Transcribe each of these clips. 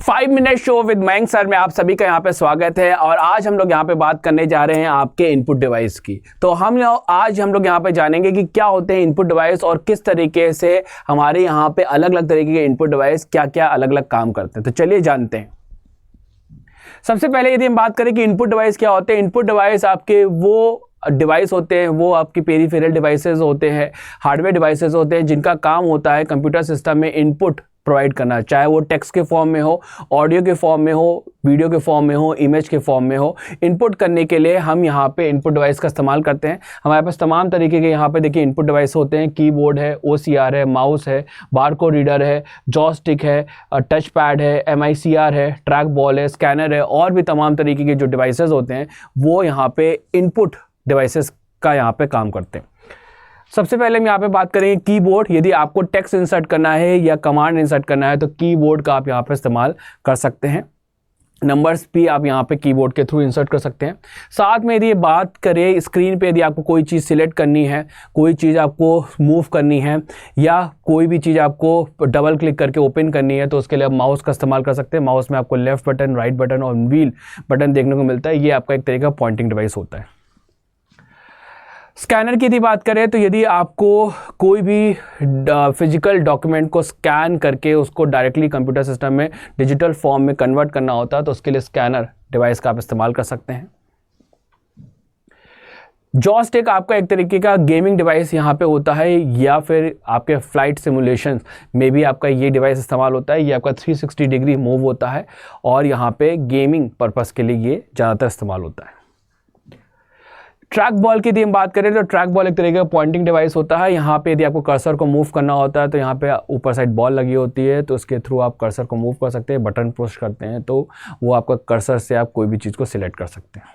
5 minute show with Mayank sir में आप सभी का यहाँ पे स्वागत है। और आज हम लोग यहाँ पे बात करने जा रहे हैं आपके इनपुट डिवाइस की। तो आज हम लोग यहाँ पे जानेंगे कि क्या होते हैं इनपुट डिवाइस और किस तरीके से हमारे यहाँ पे अलग अलग तरीके के इनपुट डिवाइस क्या क्या अलग अलग काम करते हैं। तो चलिए जानते हैं। सबसे पहले यदि हम बात करें कि इनपुट डिवाइस क्या होते हैं, इनपुट डिवाइस आपके वो डिवाइस होते हैं, वो आपकी पेरिफेरल डिवाइसेस होते हैं, हार्डवेयर डिवाइसेस होते हैं जिनका काम होता है कंप्यूटर सिस्टम में इनपुट प्रोवाइड करना, चाहे वो टेक्स्ट के फॉर्म में हो, ऑडियो के फॉर्म में हो, वीडियो के फॉर्म में हो, इमेज के फॉर्म में हो। इनपुट करने के लिए हम यहाँ पे इनपुट डिवाइस का इस्तेमाल करते हैं। हमारे पास तमाम तरीके के यहाँ पे देखिए इनपुट डिवाइस होते हैं। कीबोर्ड है, OCR है, माउस है, बारकोड रीडर है, जॉयस्टिक है, टच पैड है, MICR है, ट्रैक बॉल है, स्कैनर है और भी तमाम तरीके के जो डिवाइसेस होते हैं वो यहाँ पे इनपुट डिवाइसेस का यहाँ पे काम करते हैं। सबसे पहले हम यहाँ पे बात करेंगे कीबोर्ड। यदि आपको टेक्स्ट इंसर्ट करना है या कमांड इंसर्ट करना है तो कीबोर्ड का आप यहाँ पे इस्तेमाल कर सकते हैं। नंबर्स भी आप यहाँ पे कीबोर्ड के थ्रू इंसर्ट कर सकते हैं। साथ में यदि बात करें स्क्रीन पे, यदि आपको कोई चीज़ सिलेक्ट करनी है, कोई चीज़ आपको मूव करनी है या कोई भी चीज़ आपको डबल क्लिक करके ओपन करनी है तो उसके लिए आप माउस का इस्तेमाल कर सकते हैं। माउस में आपको लेफ्ट बटन, राइट बटन और व्हील बटन देखने को मिलता है। ये आपका एक तरीके का पॉइंटिंग डिवाइस होता है। स्कैनर की यदि बात करें तो यदि आपको कोई भी फिजिकल डॉक्यूमेंट को स्कैन करके उसको डायरेक्टली कंप्यूटर सिस्टम में डिजिटल फॉर्म में कन्वर्ट करना होता है तो उसके लिए स्कैनर डिवाइस का आप इस्तेमाल कर सकते हैं। जॉयस्टिक आपका एक तरीके का गेमिंग डिवाइस यहाँ पे होता है या फिर आपके फ्लाइट सिमुलेशन में भी आपका ये डिवाइस इस्तेमाल होता है। ये आपका 360 डिग्री मूव होता है और यहाँ पे गेमिंग पर्पस के लिए ये ज़्यादातर इस्तेमाल होता है। ट्रैक बॉल की यदि हम बात करें तो ट्रैक बॉल एक तरीके का पॉइंटिंग डिवाइस होता है। यहाँ पे यदि आपको कर्सर को मूव करना होता है तो यहाँ पे ऊपर साइड बॉल लगी होती है तो उसके थ्रू आप कर्सर को मूव कर सकते हैं। बटन पुश करते हैं तो वो आपका कर्सर से आप कोई भी चीज़ को सिलेक्ट कर सकते हैं।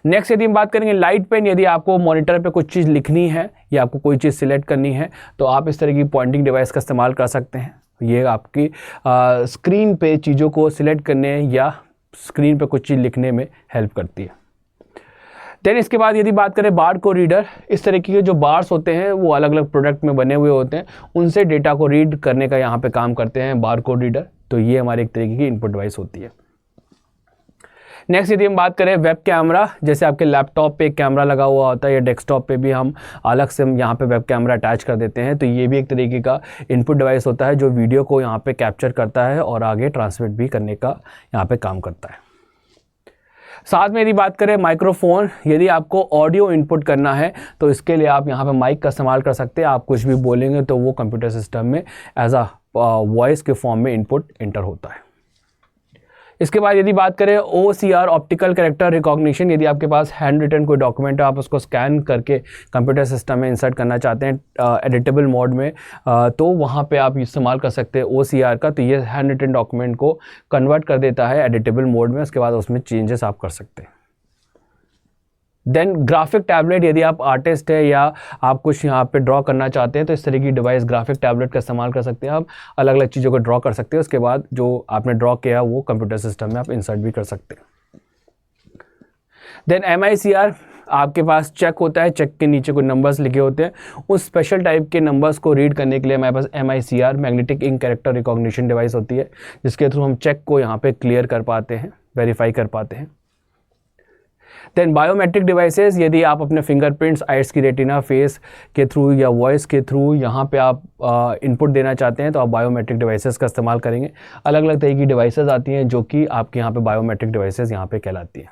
नेक्स्ट यदि हम बात करेंगे लाइट पेन, यदि आपको मॉनिटर पे कुछ चीज़ लिखनी है या आपको कोई चीज़ सिलेक्ट करनी है तो आप इस तरह की पॉइंटिंग डिवाइस का इस्तेमाल कर सकते हैं। ये आपकी स्क्रीन पे चीज़ों को सिलेक्ट करने या स्क्रीन पे कुछ चीज़ लिखने में हेल्प करती है। देन इसके बाद यदि बात करें बारकोड रीडर, इस तरीके के जो बार्स होते हैं वो अलग अलग प्रोडक्ट में बने हुए होते हैं, उनसे डेटा को रीड करने का यहाँ पे काम करते हैं बारकोड रीडर। तो ये हमारे एक तरीके की इनपुट डिवाइस होती है। नेक्स्ट यदि हम बात करें वेब कैमरा, जैसे आपके लैपटॉप पे एक कैमरा लगा हुआ होता है या डेस्कटॉप पे भी हम अलग से यहाँ पे वेब कैमरा अटैच कर देते हैं तो ये भी एक तरीके का इनपुट डिवाइस होता है जो वीडियो को यहाँ पे कैप्चर करता है और आगे ट्रांसमिट भी करने का यहाँ पे काम करता है। साथ में यदि बात करें माइक्रोफोन, यदि आपको ऑडियो इनपुट करना है तो इसके लिए आप यहाँ पे माइक का इस्तेमाल कर सकते हैं। आप कुछ भी बोलेंगे तो वो कंप्यूटर सिस्टम में एज अ वॉइस के फॉर्म में इनपुट एंटर होता है। इसके बाद यदि बात करें OCR ऑप्टिकल कैरेक्टर रिकॉग्निशन, यदि आपके पास हैंड रिटन कोई डॉक्यूमेंट है, आप उसको स्कैन करके कंप्यूटर सिस्टम में इंसर्ट करना चाहते हैं एडिटेबल मोड में तो वहाँ पे आप इस्तेमाल कर सकते हैं OCR का। तो ये हैंड रिटन डॉक्यूमेंट को कन्वर्ट कर देता है एडिटेबल मोड में, उसके बाद उसमें चेंजेस आप कर सकते हैं। देन ग्राफिक टैबलेट, यदि आप आर्टिस्ट है या आप कुछ यहाँ पे ड्रॉ करना चाहते हैं तो इस तरह की डिवाइस ग्राफिक टैबलेट का इस्तेमाल कर सकते हैं। आप अलग अलग चीज़ों को ड्रॉ कर सकते हैं, उसके बाद जो आपने ड्रॉ किया वो कंप्यूटर सिस्टम में आप इंसर्ट भी कर सकते हैं। देन MICR, आपके पास चेक होता है, चेक के नीचे कुछ नंबर्स लिखे होते हैं, उस स्पेशल टाइप के नंबर्स को रीड करने के लिए हमारे पास MICR magnetic ink character recognition device होती है जिसके थ्रू हम चेक को यहाँ पे क्लियर कर पाते हैं, वेरीफाई कर पाते हैं। देन बायोमेट्रिक डिवाइसेस, यदि आप अपने फिंगरप्रिंट्स, आइस की रेटिना, फेस के थ्रू या वॉइस के थ्रू यहाँ पे आप इनपुट देना चाहते हैं तो आप बायोमेट्रिक डिवाइसेस का इस्तेमाल करेंगे। अलग अलग तरह की डिवाइसेस आती हैं जो कि आपके यहाँ पे बायोमेट्रिक डिवाइसेस यहाँ पे कहलाती हैं।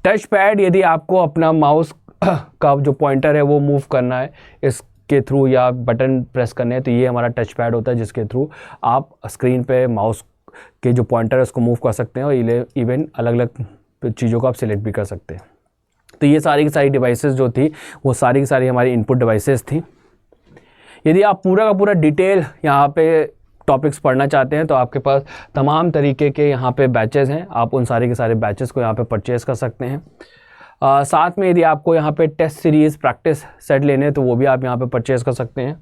टच पैड, यदि आपको अपना माउस का जो पॉइंटर है वो मूव करना है इसके थ्रू या बटन प्रेस करने हैं तो ये हमारा टच पैड होता है जिसके थ्रू आप स्क्रीन पे माउस के जो पॉइंटर है उसको मूव कर सकते हैं और इवन अलग अलग चीज़ों को आप सिलेक्ट भी कर सकते हैं। तो ये सारी की सारी डिवाइसेस जो थी वो सारी की सारी हमारी इनपुट डिवाइसेस थी। यदि आप पूरा का पूरा डिटेल यहाँ पे टॉपिक्स पढ़ना चाहते हैं तो आपके पास तमाम तरीके के यहाँ पे बैचेस हैं, आप उन सारे के सारे बैचेस को यहाँ पे परचेज़ कर सकते हैं। साथ में यदि आपको यहाँ पे टेस्ट सीरीज़ प्रैक्टिस सेट लेने हैं तो वो भी आप यहाँ पे परचेज़ कर सकते हैं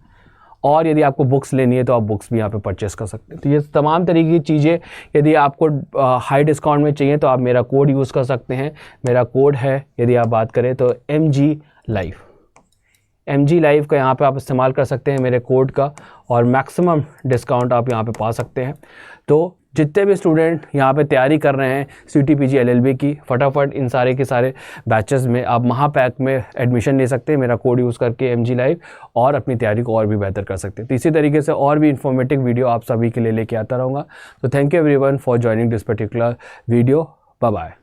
और यदि आपको बुक्स लेनी है तो आप बुक्स भी यहाँ पे परचेज़ कर सकते हैं। तो ये तमाम तरीके की चीज़ें यदि आपको हाई डिस्काउंट में चाहिए तो आप मेरा कोड यूज़ कर सकते हैं। मेरा कोड है, यदि आप बात करें तो MG Live। MG लाइव का यहाँ पे आप इस्तेमाल कर सकते हैं मेरे कोड का, और मैक्सिमम डिस्काउंट आप यहाँ पे पा सकते हैं। तो जितने भी स्टूडेंट यहाँ पे तैयारी कर रहे हैं CUET-PG LLB की, फटाफट इन सारे के सारे बैचेस में आप महापैक में एडमिशन ले सकते हैं मेरा कोड यूज़ करके MG लाइव, और अपनी तैयारी को और भी बेहतर कर सकते हैं। तो इसी तरीके से और भी इन्फॉर्मेटिव वीडियो आप सभी के लिए लेके आता रहूँगा। तो thank you everyone for joining this particular video. Bye bye.